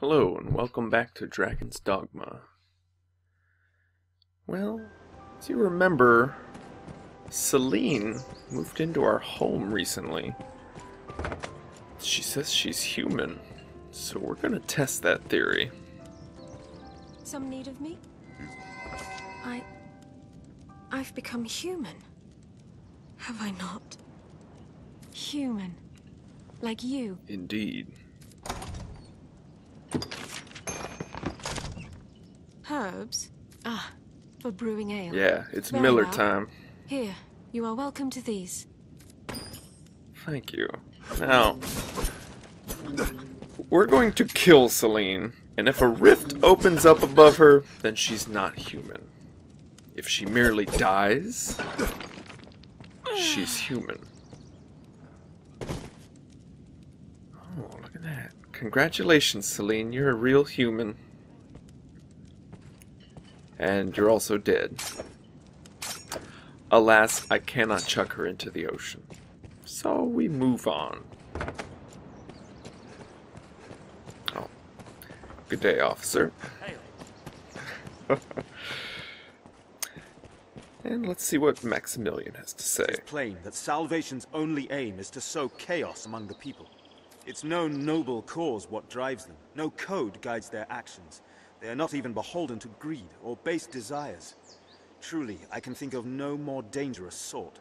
Hello, and welcome back to Dragon's Dogma. Well, as you remember, Celine moved into our home recently. She says she's human, so we're gonna test that theory. Some need of me? I've become human. Have I not? Human. Like you. Indeed. Herbs? Ah, for brewing ale. Yeah, it's Very Miller well. time. Here, you are welcome to these. Thank you. Now, we're going to kill Celine, and if a rift opens up above her, then she's not human. If she merely dies, she's human. Oh, look at that. Congratulations, Celine. You're a real human. And you're also dead. Alas, I cannot chuck her into the ocean. So we move on. Oh. Good day, officer. And let's see what Maximilian has to say. It's plain that Salvation's only aim is to sow chaos among the people. It's no noble cause what drives them. No code guides their actions. They are not even beholden to greed or base desires. Truly, I can think of no more dangerous sort.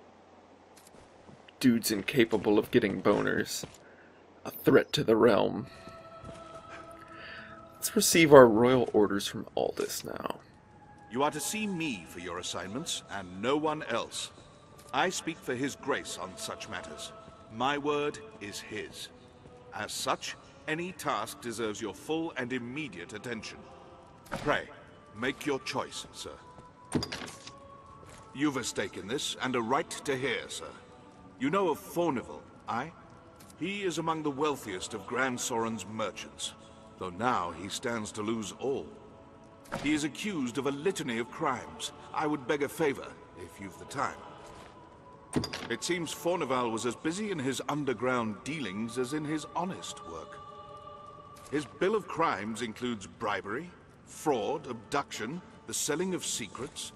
Dude's incapable of getting boners. A threat to the realm. Let's receive our royal orders from Aldous now. You are to see me for your assignments, and no one else. I speak for His Grace on such matters. My word is his. As such, any task deserves your full and immediate attention. Pray, make your choice, sir. You've a stake in this, and a right to hear, sir. You know of Fornival, aye? He is among the wealthiest of Grand Soren's merchants, though now he stands to lose all. He is accused of a litany of crimes. I would beg a favor, if you've the time. It seems Fornival was as busy in his underground dealings as in his honest work. His bill of crimes includes bribery, fraud, abduction, the selling of secrets,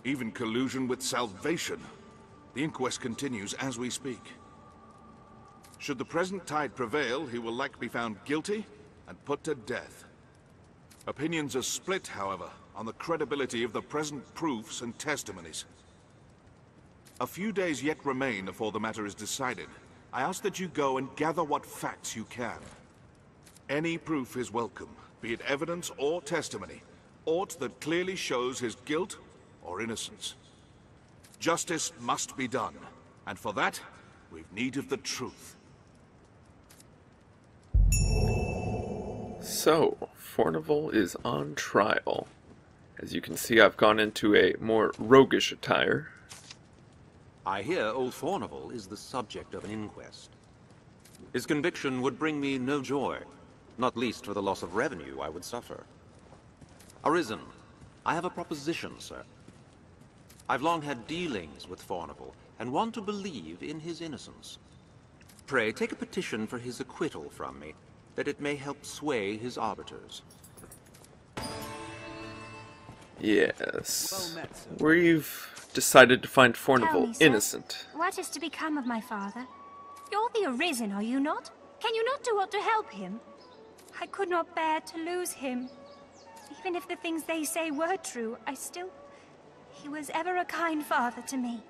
even collusion with Salvation. The inquest continues as we speak. Should the present tide prevail, he will likely be found guilty and put to death. Opinions are split, however, on the credibility of the present proofs and testimonies. A few days yet remain before the matter is decided. I ask that you go and gather what facts you can. Any proof is welcome, be it evidence or testimony, aught that clearly shows his guilt or innocence. Justice must be done, and for that, we've need of the truth. So, Fornival is on trial. As you can see, I've gone into a more roguish attire. I hear old Fornival is the subject of an inquest. His conviction would bring me no joy, not least for the loss of revenue I would suffer. Arisen, I have a proposition, sir. I've long had dealings with Fornival, and want to believe in his innocence. Pray, take a petition for his acquittal from me, that it may help sway his arbiters. Yes. We've decided to find Tell Fornival me, sir, innocent. what is to become of my father? You're the Arisen, are you not? Can you not do aught to help him? I could not bear to lose him. Even if the things they say were true, he was ever a kind father to me.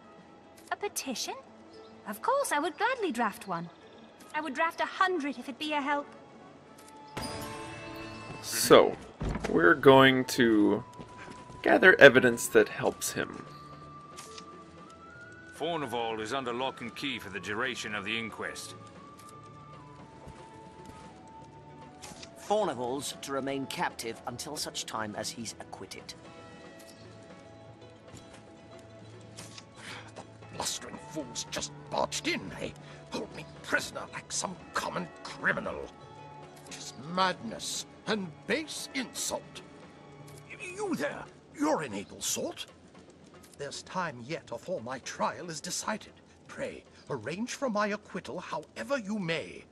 A petition? Of course, I would gladly draft one. I would draft 100 if it be a help. So, we're going to gather evidence that helps him. Fornival is under lock and key for the duration of the inquest. Fornival's to remain captive until such time as he's acquitted. The blustering fools just barged in, eh? Hold me prisoner like some common criminal. 'Tis madness and base insult. You there, you're an able sort. There's time yet afore my trial is decided. Pray, arrange for my acquittal however you may.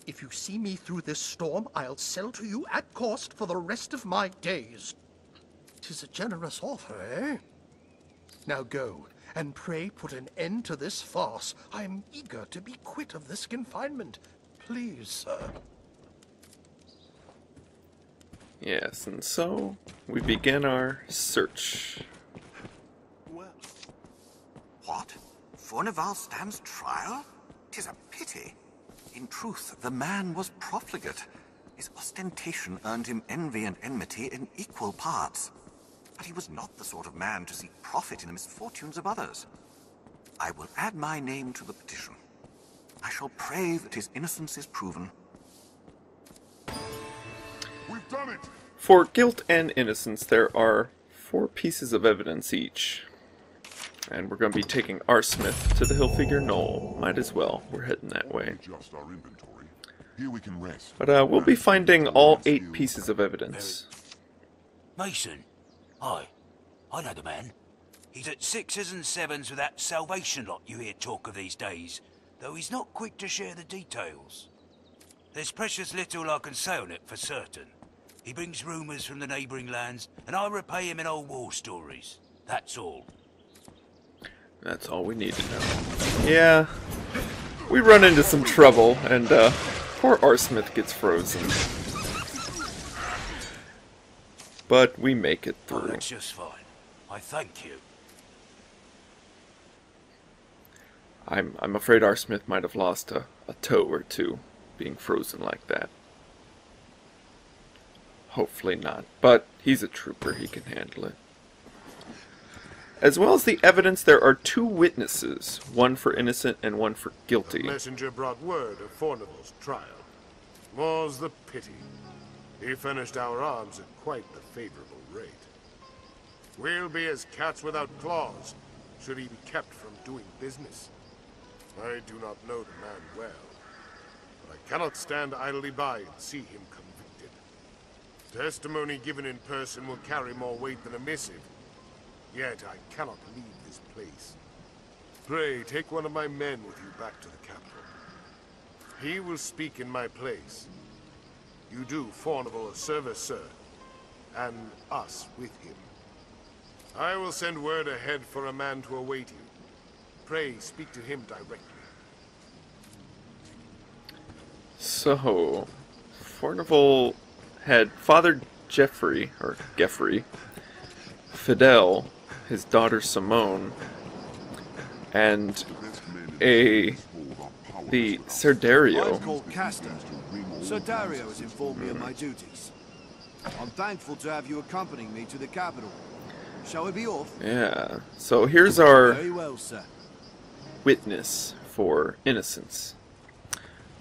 If you see me through this storm, I'll sell to you at cost for the rest of my days. 'Tis a generous offer, eh? Now go, and pray put an end to this farce. I am eager to be quit of this confinement. Please, sir. Yes, and so we begin our search. Well. What? Fornival stands trial? 'Tis a pity. In truth, the man was profligate. His ostentation earned him envy and enmity in equal parts. But he was not the sort of man to seek profit in the misfortunes of others. I will add my name to the petition. I shall pray that his innocence is proven. We've done it! For guilt and innocence, there are 4 pieces of evidence each. And we're going to be taking our Smith to the Hillfigure Knoll. Might as well. We're heading that way. Just our inventory. Here we can rest. But we'll be finding all 8 pieces of evidence. Mason. Aye. I know the man. He's at 6s and 7s with that Salvation lot you hear talk of these days, though he's not quick to share the details. There's precious little I can say on it for certain. He brings rumours from the neighbouring lands, and I repay him in old war stories. That's all. That's all we need to know. Yeah, we run into some trouble, and poor Arsmith gets frozen. But we make it Oh, through. that's just fine. I thank you. I'm afraid Arsmith might have lost a toe or two being frozen like that. Hopefully not, but he's a trooper, he can handle it. As well as the evidence, there are 2 witnesses, one for innocent and one for guilty. The messenger brought word of Fornival's trial. More's the pity. He furnished our arms at quite the favorable rate. We'll be as cats without claws, should he be kept from doing business. I do not know the man well, but I cannot stand idly by and see him convicted. Testimony given in person will carry more weight than a missive. Yet I cannot leave this place. Pray, take one of my men with you back to the capital. He will speak in my place. You do Fornival a service, sir, and us with him. I will send word ahead for a man to await you. Pray, speak to him directly. So, Fornival had Father Geoffrey, or Geoffrey, Fidel, his daughter Simone, and the Serdario. I'm called Castor. Sir Dario has informed me of my duties. I'm thankful to have you accompanying me to the capital. Shall we be off? Yeah, so here's our Very well, sir. witness for innocence.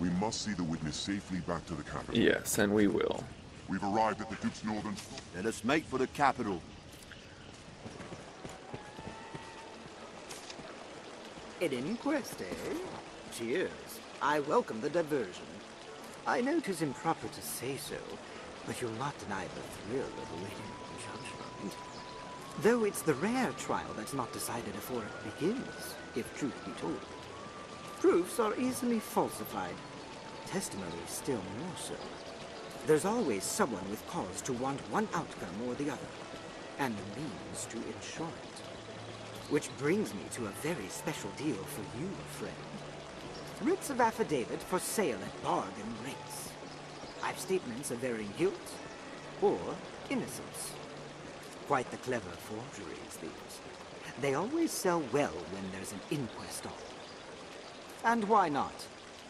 We must see the witness safely back to the capital. Yes, and we will. We've arrived at the Duke's northern... Let us make for the capital. An inquest, eh? Cheers. I welcome the diversion. I know 'tis improper to say so, but you'll not deny the thrill of awaiting judgment. Though it's the rare trial that's not decided before it begins, if truth be told. Proofs are easily falsified. Testimony still more so. There's always someone with cause to want one outcome or the other, and the means to ensure it. Which brings me to a very special deal for you, friend. Writs of affidavit for sale at bargain rates. I've statements of varying guilt or innocence. Quite the clever forgeries, these. They always sell well when there's an inquest on. And why not?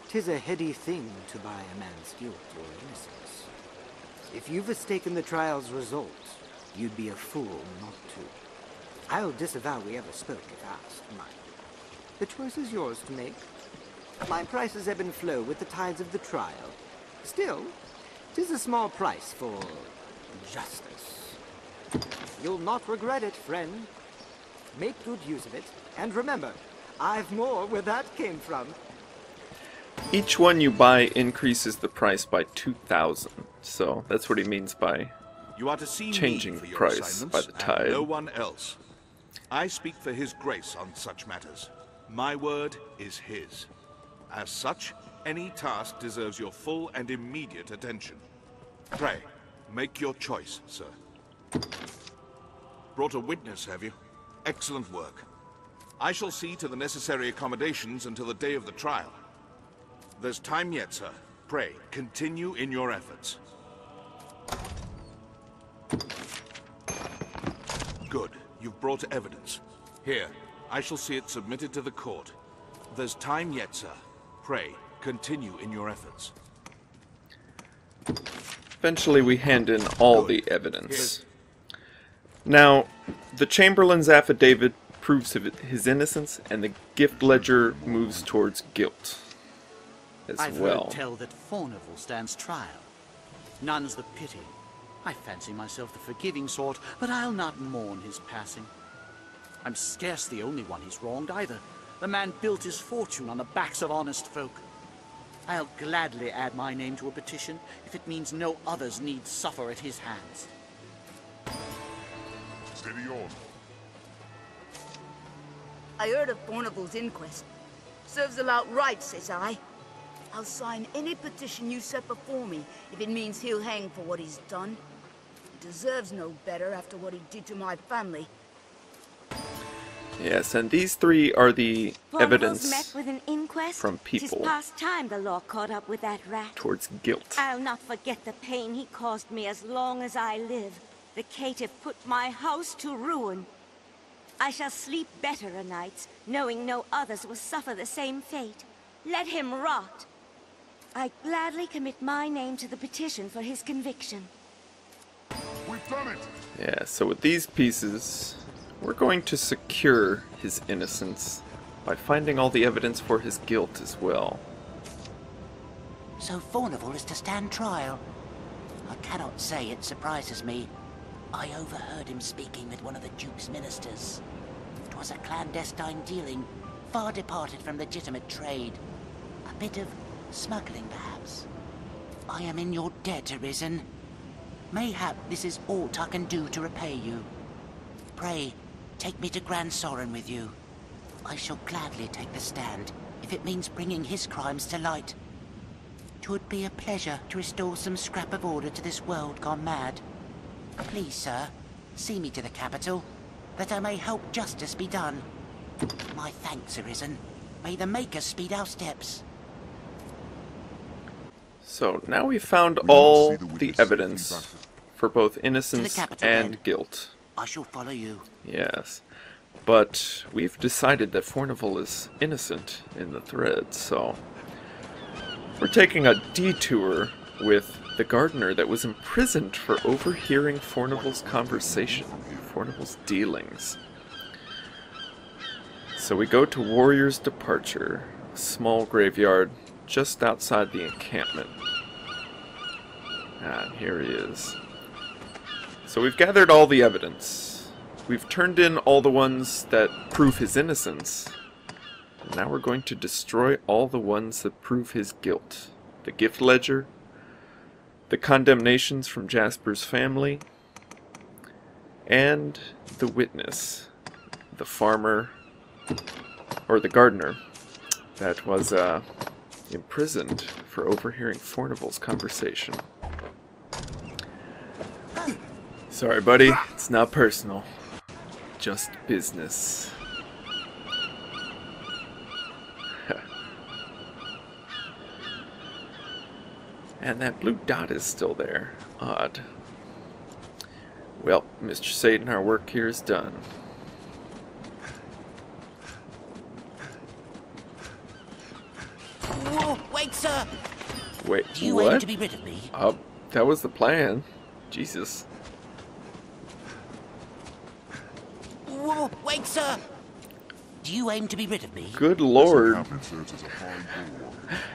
'Tis a heady thing to buy a man's guilt or innocence. If you've mistaken the trial's result, you'd be a fool not to. I'll disavow we ever spoke if asked, mind. The choice is yours to make. My prices ebb and flow with the tides of the trial. Still, 'tis a small price for justice. You'll not regret it, friend. Make good use of it, and remember, I've more where that came from. Each one you buy increases the price by 2,000. So that's what he means by You are to see changing me the for your price by assignments the and tide. no one else. I speak for His Grace on such matters. My word is his. As such, Any task deserves your full and immediate attention. Pray, make your choice, sir. Brought a witness, have you? Excellent work. I shall see to the necessary accommodations until the day of the trial. There's time yet, sir. Pray, continue in your efforts. Good. You've brought evidence. Here, I shall see it submitted to the court. There's time yet, sir. Pray, continue in your efforts. Eventually we hand in all the evidence. Now, the Chamberlain's affidavit proves his innocence, and the gift ledger moves towards guilt as I've well. heard tell that Fornival stands trial. None's the pity. I fancy myself the forgiving sort, but I'll not mourn his passing. I'm scarce the only one he's wronged either. The man built his fortune on the backs of honest folk. I'll gladly add my name to a petition if it means no others need suffer at his hands. Steady on. I heard of Fornival's inquest. Serves the lout right, says I. I'll sign any petition you set before me if it means he'll hang for what he's done. He deserves no better after what he did to my family. Yes, and these three are the evidence met with an inquest. from people 'Tis past time the law caught up with that rat. towards guilt. I'll not forget the pain he caused me as long as I live. The caitiff put my house to ruin. I shall sleep better o' nights, knowing no others will suffer the same fate. Let him rot. I gladly commit my name to the petition for his conviction. We've done it! Yeah, so with these pieces, we're going to secure his innocence by finding all the evidence for his guilt as well. So Fornival is to stand trial? I cannot say it surprises me. I overheard him speaking with one of the Duke's ministers. 'Twas a clandestine dealing, far departed from legitimate trade. A bit of smuggling, perhaps. I am in your debt, Arisen. Mayhap this is aught I can do to repay you. Pray, take me to Grand Soren with you. I shall gladly take the stand, if it means bringing his crimes to light. 'Twould be a pleasure to restore some scrap of order to this world gone mad. Please, sir, see me to the capital, that I may help justice be done. My thanks, Arisen. May the Maker speed our steps. So now we've found all the evidence for both innocence and guilt. I shall follow you. Yes, but we've decided that Fornival is innocent in the thread, so we're taking a detour with the gardener that was imprisoned for overhearing Fornival's conversation, Fornival's dealings. So we go to Warrior's Departure, a small graveyard just outside the encampment. And here he is. So we've gathered all the evidence. We've turned in all the ones that prove his innocence. And now we're going to destroy all the ones that prove his guilt. The gift ledger, the condemnations from Jasper's family, and the witness, the farmer, or the gardener, that was imprisoned for overhearing Fornival's conversation. Sorry, buddy, it's not personal. Just business. And that blue dot is still there. Odd. Well, Mr. Satan, our work here is done. Whoa, wait, sir! Wait, Do you what? aim to be rid of me? That was the plan. Jesus. Whoa, wait, sir! Do you aim to be rid of me? Good lord.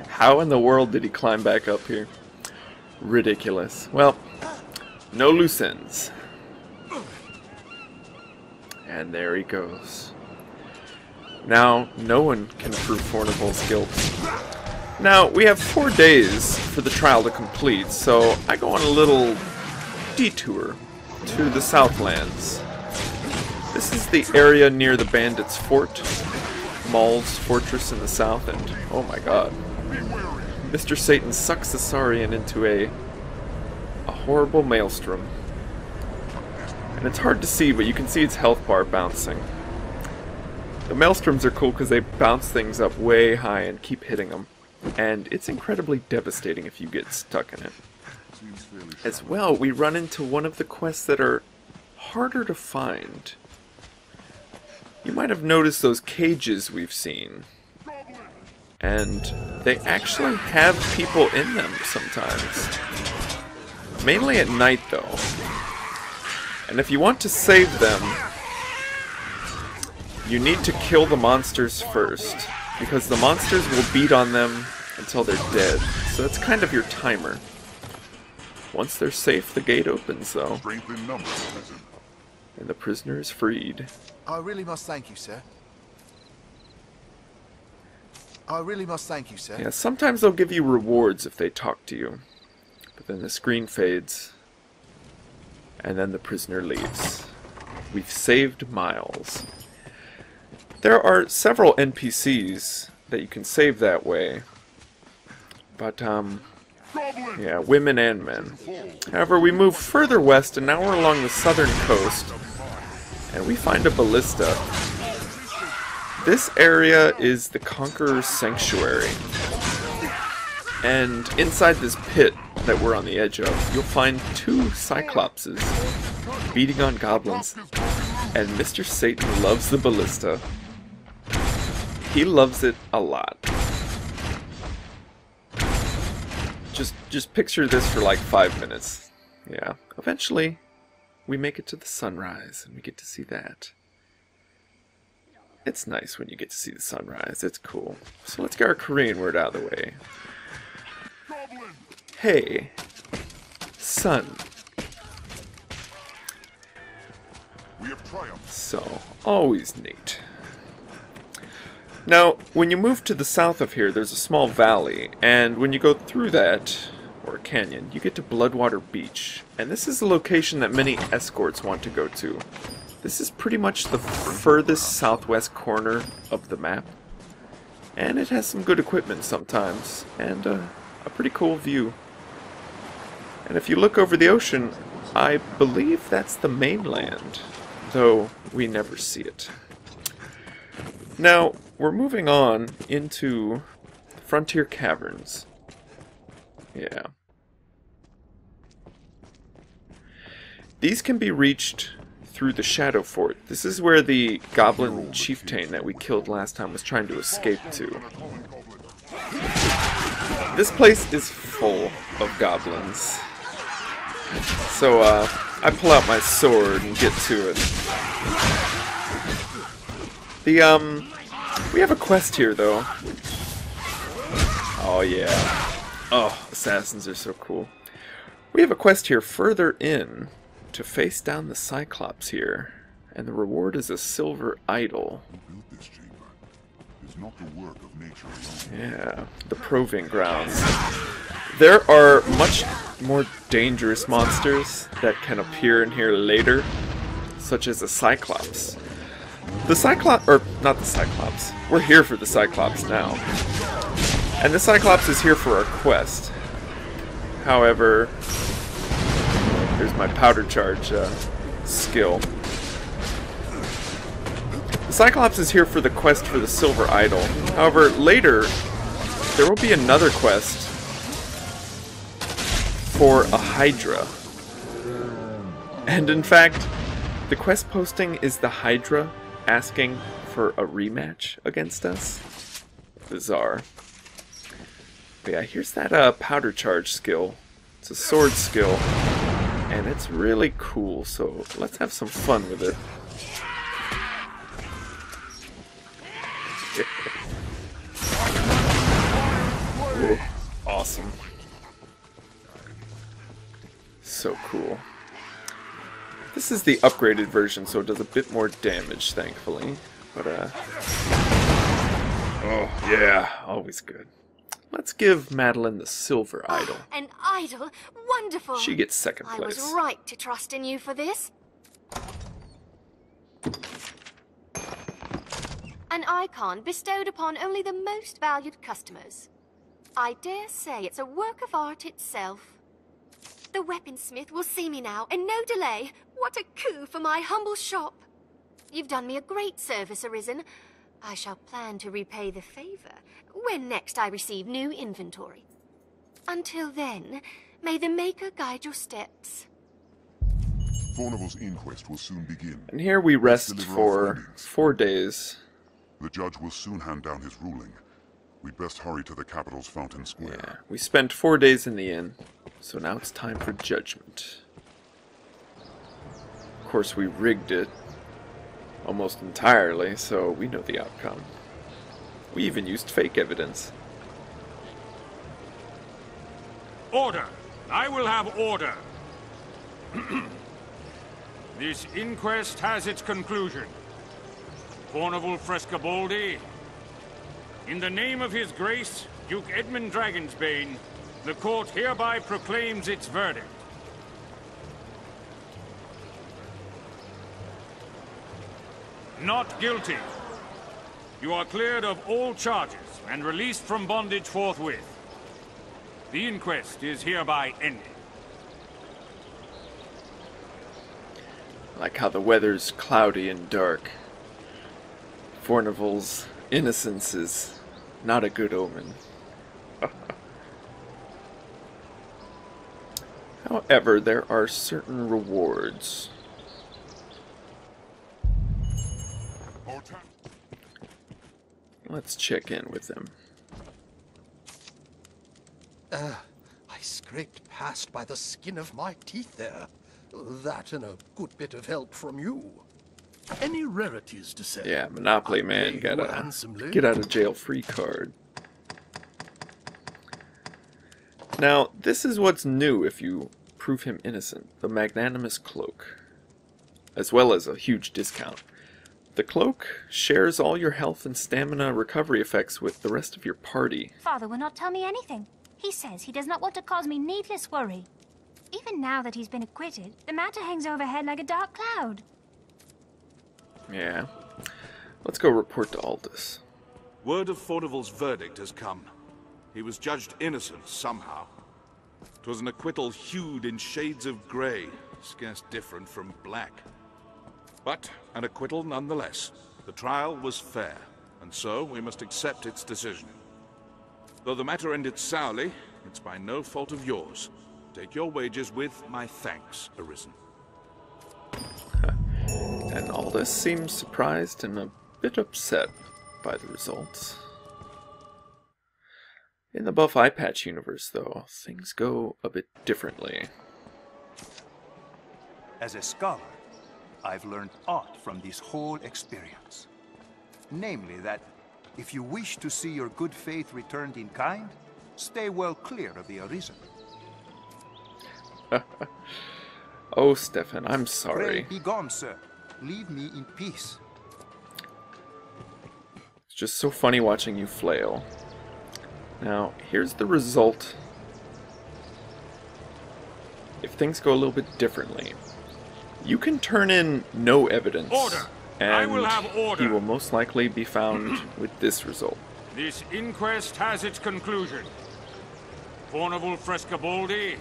How in the world did he climb back up here? Ridiculous. Well, no loose ends. And there he goes. Now, no one can prove Fornival's guilt. Now, we have 4 days for the trial to complete, so I go on a little detour to the Southlands. This is the area near the bandits' fort, Maul's fortress in the south, and oh my god. Mr. Satan sucks the Saurian into a horrible maelstrom. And it's hard to see, but you can see its health bar bouncing. The maelstroms are cool because they bounce things up way high and keep hitting them. And it's incredibly devastating if you get stuck in it. As well, we run into one of the quests that are harder to find. You might have noticed those cages we've seen. And they actually have people in them sometimes. Mainly at night, though. And if you want to save them, you need to kill the monsters first, because the monsters will beat on them until they're dead. So that's kind of your timer. Once they're safe, the gate opens, though. And the prisoner is freed. I really must thank you, sir. I really must thank you, sir. Yeah, sometimes they'll give you rewards if they talk to you. But then the screen fades. And then the prisoner leaves. We've saved Miles. There are several NPCs that you can save that way. But, yeah, women and men. However, we move further west, and now we're along the southern coast. And we find a ballista. This area is the Conqueror's Sanctuary. And inside this pit that we're on the edge of, you'll find two Cyclopses beating on goblins. And Mr. Satan loves the ballista. He loves it a lot. Just picture this for like 5 minutes. Yeah. Eventually, we make it to the sunrise, and we get to see that. It's nice when you get to see the sunrise. It's cool. So let's get our Korean word out of the way. Hey, sun. So, always neat. Now, when you move to the south of here, there's a small valley, and when you go through that, or a canyon, you get to Bloodwater Beach. And this is a location that many escorts want to go to. This is pretty much the furthest southwest corner of the map. And it has some good equipment sometimes, and a pretty cool view. And if you look over the ocean, I believe that's the mainland, though we never see it. Now, we're moving on into Frontier Caverns. Yeah. These can be reached through the Shadow Fort. This is where the goblin chieftain that we killed last time was trying to escape to. This place is full of goblins. So, I pull out my sword and get to it. We have a quest here, though. Oh, yeah. Oh, assassins are so cool. We have a quest here further in to face down the Cyclops here, and the reward is a silver idol. Yeah, the proving grounds. There are much more dangerous monsters that can appear in here later, such as a Cyclops. The Cyclops, or not the Cyclops, we're here for the Cyclops now. And the Cyclops is here for our quest. However, here's my powder charge skill. The Cyclops is here for the quest for the Silver Idol. However, later, there will be another quest for a Hydra. And in fact, the quest posting is the Hydra asking for a rematch against us. Bizarre. But yeah, here's that powder charge skill. It's a sword skill. And it's really cool, so let's have some fun with it. Ooh, awesome. So cool. This is the upgraded version, so it does a bit more damage, thankfully. But, oh, yeah, always good. Let's give Madeline the Silver Idol. An idol? Wonderful! She gets second place. I was right to trust in you for this. An icon bestowed upon only the most valued customers. I dare say it's a work of art itself. The weaponsmith will see me now, and no delay. What a coup for my humble shop. You've done me a great service, Arisen. I shall plan to repay the favor when next I receive new inventory. Until then, may the Maker guide your steps. Fornival's inquest will soon begin. And here we Let's rest deliver our for findings. 4 days. The judge will soon hand down his ruling. We'd best hurry to the capital's Fountain Square. Yeah, we spent 4 days in the inn, so now it's time for judgment. Of course, we rigged it almost entirely, so we know the outcome. We even used fake evidence. Order! I will have order! This inquest has its conclusion. Fornival Frescobaldi, in the name of His Grace, Duke Edmund Dragonsbane, the court hereby proclaims its verdict. Not guilty. You are cleared of all charges and released from bondage forthwith. The inquest is hereby ended. Like how the weather's cloudy and dark. Fornival's innocence is not a good omen. However, there are certain rewards. Let's check in with them. I scraped past by the skin of my teeth there. That and a good bit of help from you. Any rarities to say? Yeah, Monopoly Man got a handsomely. get out of jail free card. Now, this is what's new if you prove him innocent. The Magnanimous Cloak. As well as a huge discount. The cloak shares all your health and stamina recovery effects with the rest of your party. Father will not tell me anything. He says he does not want to cause me needless worry. Even now that he's been acquitted, the matter hangs overhead like a dark cloud. Yeah. Let's go report to Aldous. Word of Fornival's verdict has come. He was judged innocent somehow. 'Twas an acquittal hued in shades of grey, scarce different from black. But an acquittal nonetheless. The trial was fair, and so we must accept its decision. Though the matter ended sourly, it's by no fault of yours. Take your wages with my thanks, Arisen. And Aldous seems surprised and a bit upset by the results. In the Buff Eye Patch universe, though, things go a bit differently. As a scholar, I've learned aught from this whole experience. Namely that, if you wish to see your good faith returned in kind, stay well clear of the Arisen. Oh, Stefan, I'm Pray sorry. be gone, sir. Leave me in peace. It's just so funny watching you flail. Now, here's the result. If things go a little bit differently, you can turn in no evidence. Order! And I will have order. he will most likely be found with this result. This inquest has its conclusion. Fornival Frescobaldi,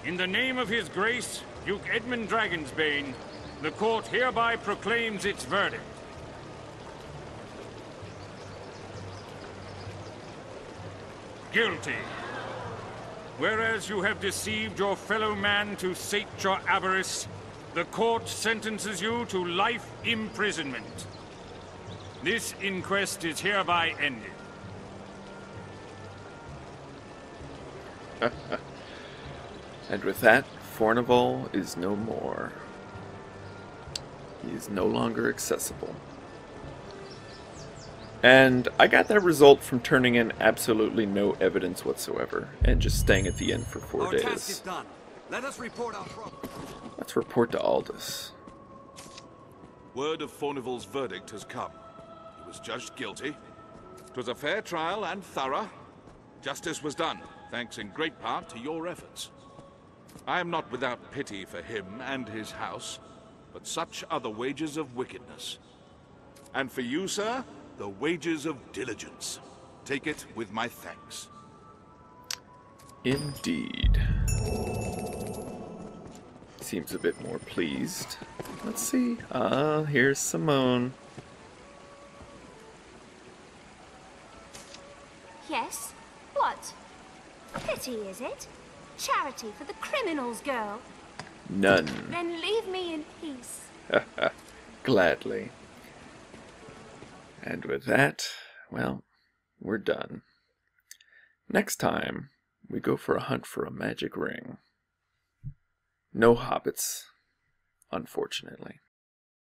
in the name of His Grace, Duke Edmund Dragonsbane, the court hereby proclaims its verdict. Guilty. Whereas you have deceived your fellow man to sate your avarice, the court sentences you to life imprisonment. This inquest is hereby ended. And with that, Fornival is no more. He is no longer accessible. And I got that result from turning in absolutely no evidence whatsoever, and just staying at the inn for 4 Our task is days. done. Let us report our progress. Let's report to Aldous. Word of Fornival's verdict has come. He was judged guilty. 'Twas a fair trial and thorough. Justice was done, thanks in great part to your efforts. I am not without pity for him and his house, but such are the wages of wickedness. And for you, sir, the wages of diligence. Take it with my thanks. Indeed. Seems a bit more pleased. Let's see. Ah, here's Simone. Yes? What? Pity, is it? Charity for the criminals, girl. None. Then leave me in peace. Gladly. And with that, well, we're done. Next time, we go for a hunt for a magic ring. No hobbits, unfortunately.